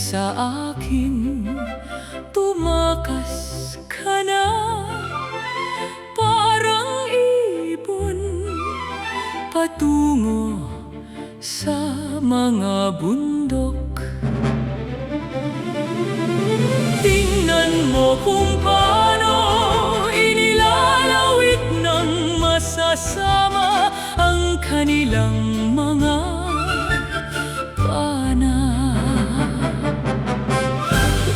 sa akin. Tumakas ka na, parang ibon, patungo sa mga bundok. Tingnan mo kung paano inilalawit ng masasama ang kanilang mga pana.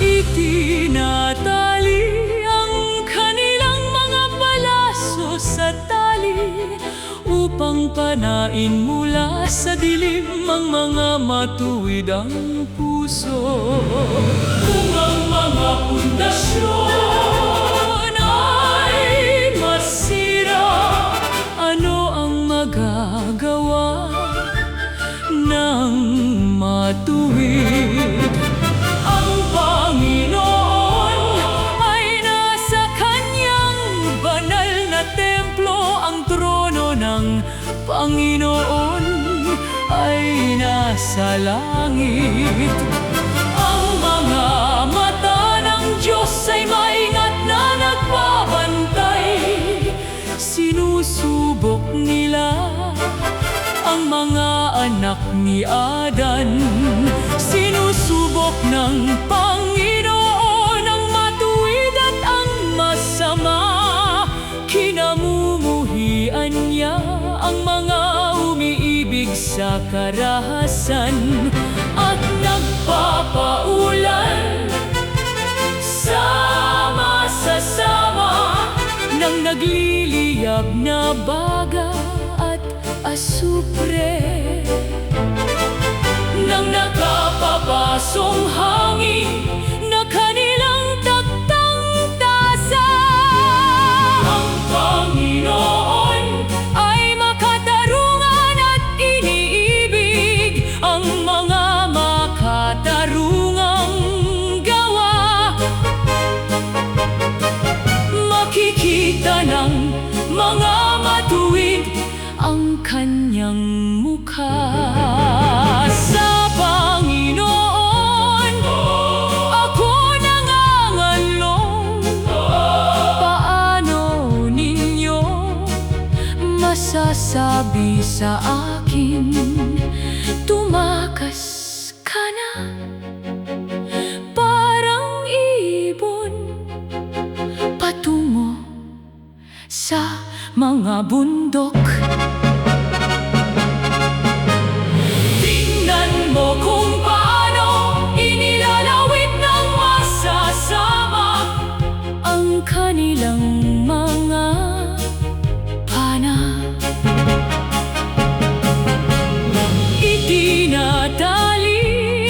Itinatali ang kanilang mga palaso sa tali upang panain mula sa dilim ang mga matuwid ang puso. Kung ang mga pundasyon ay masira, ano ang magagawa ng matuwid? Ang Panginoon ay nasa kanyang banal na templo. Ang trono ng Panginoon ay nasa langit. Ang mga mata ng Diyos ay maingat na nagbabantay. Sinusubok nila ang mga anak ni Adan. Sinusubok ng Panginoon ang matuwid at ang masama. Kinamumuhian niya ang mga umiibig sa karahasan at nagpapaulan sama-sama ng nagliliyab na baga at asupre, ng nakapapasong hangin na kanilang tagtang-tasa. Ang Panginoon ay makatarungan at iniibig ang mga makatarungang gawa. Makikita ng mga matuwid ang kanyang mukha. Sa Panginoon ako nangangalong. Paano ninyo masasabi sa akin, tumakas ka na, parang ibon, patungo sa mga bundok? Tingnan mo kung paano inilalawit ng masasama ang kanilang mga pana. Itinatali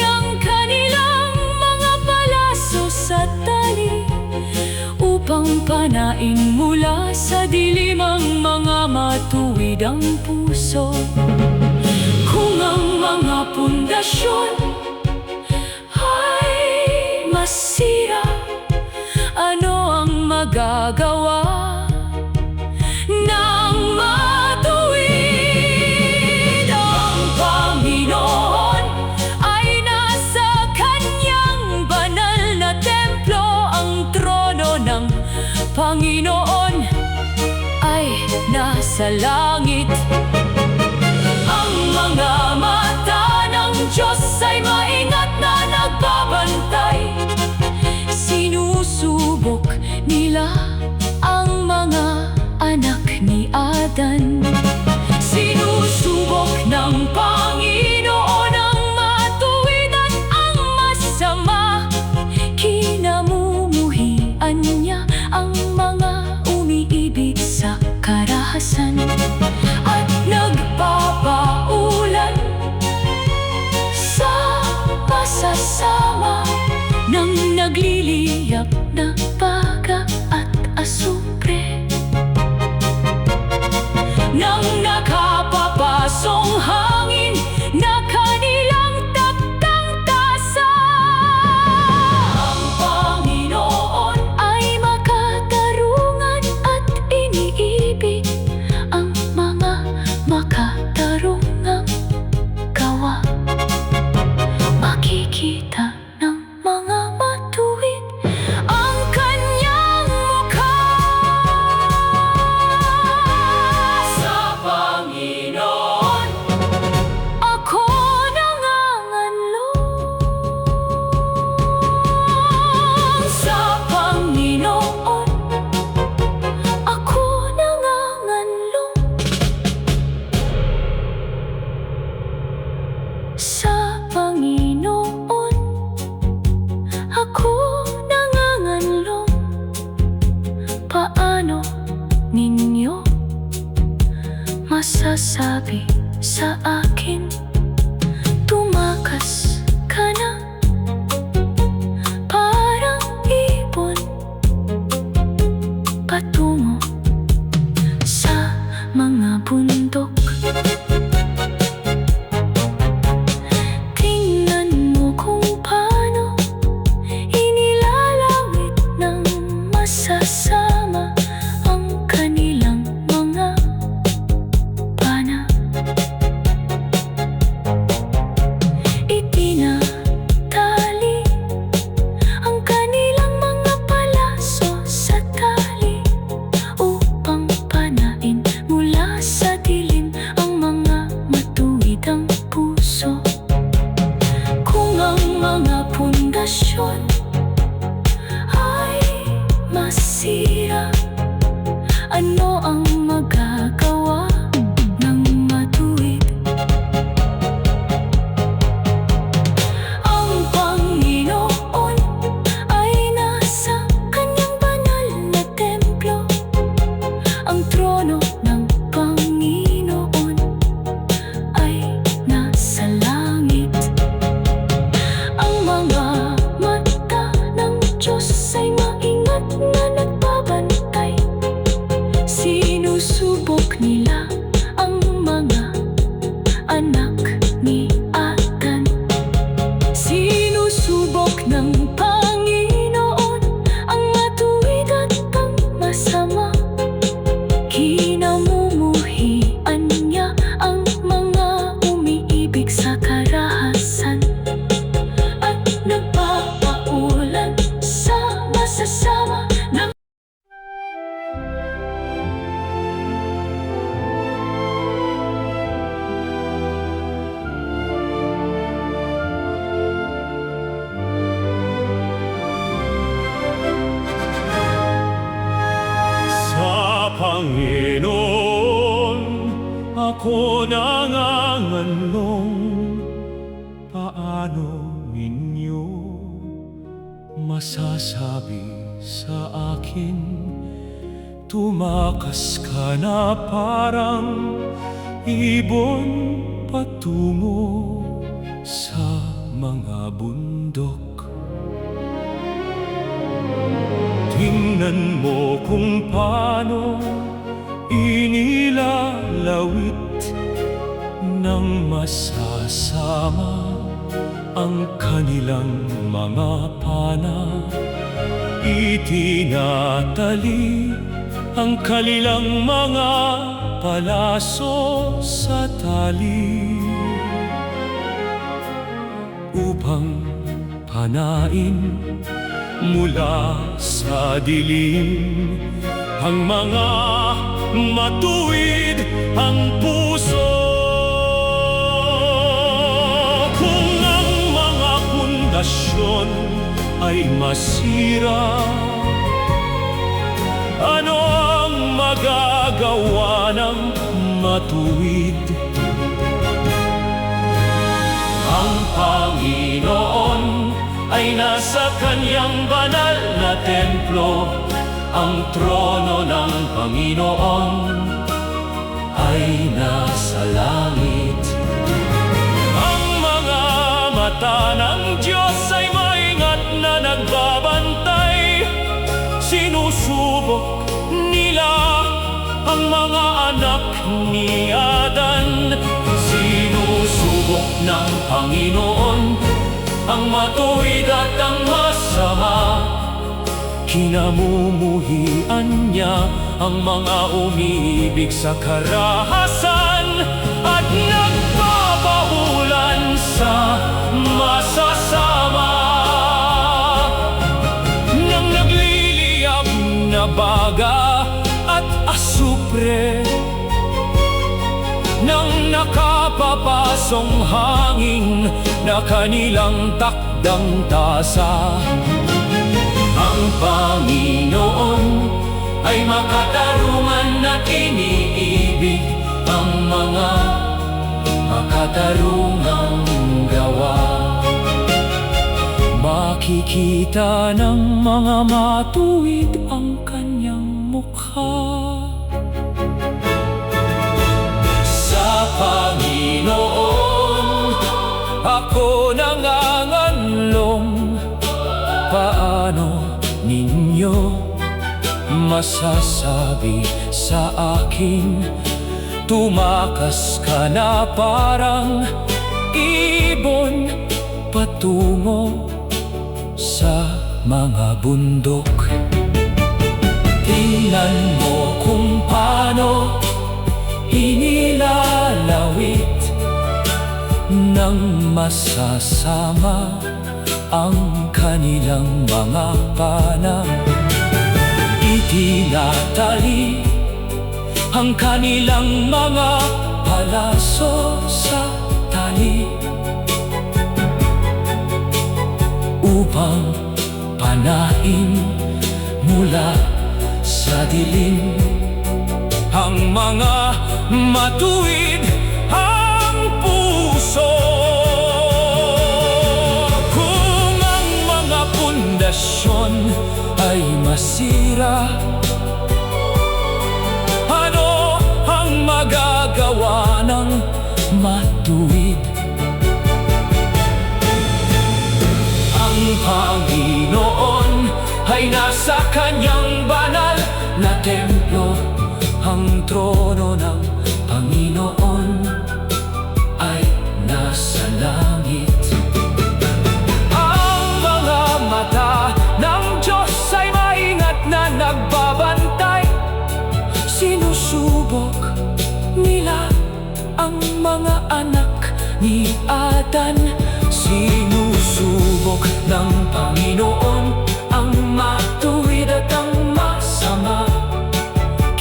ang kanilang mga palaso sa tali upang panain mula sa dilim ang mga matuwid ang puso. Kung ang mga pundasyon ay masira, ano ang magagawa ng matuwid? Ang Panginoon ay nasa kanyang banal na templo. Ang trono ng Panginoon ay nasa langit. Ang mga mata ng Diyos ay maingat na nagbabantay. Sinusubok nila ang mga anak ni Adan. Sinusubok ng Panginoon ang matuwid at ang masama. Kinamumuhian niya ang mga umiibig sa karahasan at nagpapaulan sama-sama ng nagliliyab na baga at asupre, ng nakapapasong hangin na kanilang tagtang-tasa. Ang Panginoon ay makatarungan at iniibig ang mga makatarungang gawa. Makikita ng paano ninyo masasabi sa akin? Tumakas ka na parang ibon patungo sa mga bundok. Tingnan mo kung paano inilalawit ng masasama ang kanilang mga pana. Itinatali ang kanilang mga palaso sa tali upang panain mula sa dilim ang mga matuwidang puso. Kung ang mga pundasyon ay masira, ano ang magagawa ng matuwid? Ang Panginoon ay nasa kanyang banal na templo. Ang trono ng Panginoon ay nasa langit. Ang mga mata ng Diyos ay maingat na nagbabantay. Sinusubok nila ang mga anak ni Adan. Sinusubok ng Panginoon ang matuwid at ang masama. Kinamumuhian niya ang mga umiibig sa karahasan at nagpapaulan sa masasama ng Sa Panginoon ako nanganganlong. Paano ninyo masasabi sa akin? Tumakas ka na parang ibon patungo sa mga bundok. Tingnan mo kung paano inilalawit ng masasama ang kanilang mga pana. Itinatali ang kanilang mga palaso sa tali upang panain mula sa dilim ang mga matuwid ang puso. Kung ang mga pundasyon ay masira, ano ang magagawa ng matuwid? Ang Panginoon ay nasa kanyang banal na templo. Ang trono ng Panginoon ay nasa langit. Ang mga mata ng Diyos ay maingat na nagbabantay. Sinusubok nila ang mga anak ni Adan. Sinusubok ng Panginoon ang matuwid at ang masama. Kinamumuhian niya ang mga umiibig sa karahasan at nagpapahulan sa masasama. Nang nagliliyab na baga at asupre, nang nakapapasong hangin na kanilang takdang tasa. Ang Panginoon ay makatarungan at iniibig ang mga makatarungang gawa. Makikita ng mga matuwid ang kanyang mukha. mukha. Sa Panginoon ako nanganganlong, paano ninyo masasabi sa akin? Tumakas ka na parang ibon patungo sa mga bundok. Tingnan mo kung paano inilalawit ng masasama ang kanilang mga panang. Itinatali ang kanilang mga palaso sa tali upang panain mula sa dilim ang mga matuwid ang puso. Kung ang mga pundasyon ay masira, ano ang magagawa ng matuwid? Ang Panginoon ay nasa kanyang banal na templo. Ang trono ng Panginoon ay nasa langit. Ang mga mata ng Diyos ay maingat na nagbabantay. Sinusubok nila ang mga anak ni Adan. Sinusubok ng Panginoon ang matuwid at ang masama.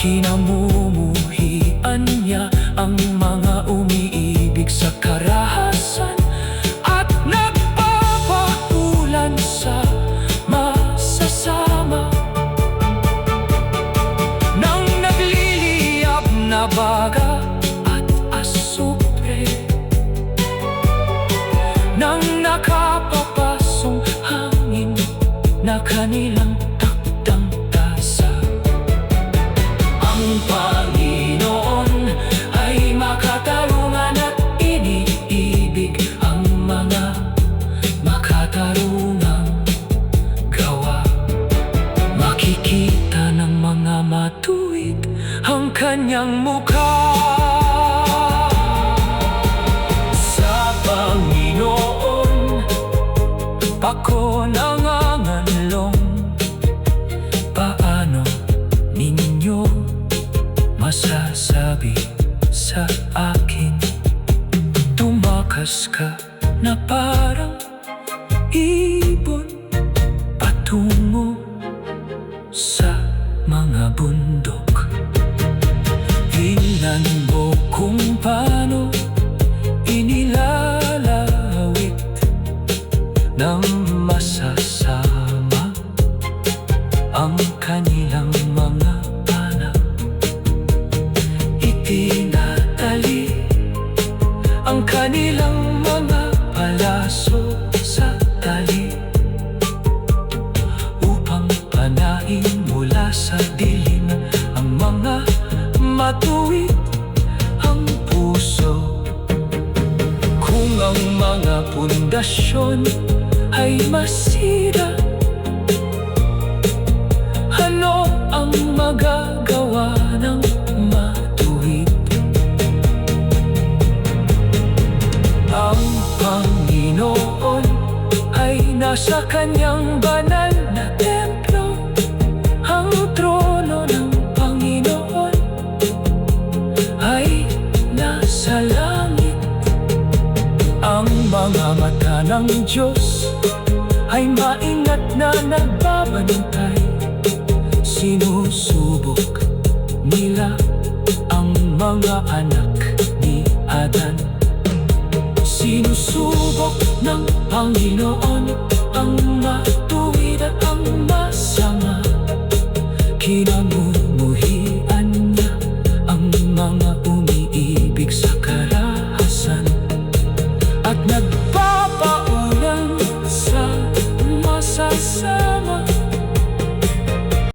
Kinamumuhian niya ang mga umiibig sa karahasan at nagpapaulan sa masasama. Nang nagliliyab na baga at asupre, nang nakapapasong hangin na kanilang takdang tasa. Ang Panginoon ay makatarungan at iniibig ang mga makatarungang gawa. Makikita ng mga matuwid ang kanyang mukha. Sa Panginoon ako nanganganlong, paano ninyo masasabi sa akin? Tumakas ka na parang ibon patungo sa mga bundok. Tingnan mo kung paano inilalawit ng masasama ang kanilang mga anak. Itinatali ang kanilang mga palaso sa tali upang panain mula sa dilim ang mga matuwid ang puso. Kung ang mga pundasyon ay masira, ano ang magagawa ng matuwid? Ang Panginoon ay nasa kanyang banal na templo. Ang trono ng Panginoon ay nasa langit. Ang mga mata ng Diyos ay maingat na nagbabantay. Sinusubok nila ang mga anak ni Adan. Sinusubok ng Panginoon ang matuwid at ang masama. Kinamumuhian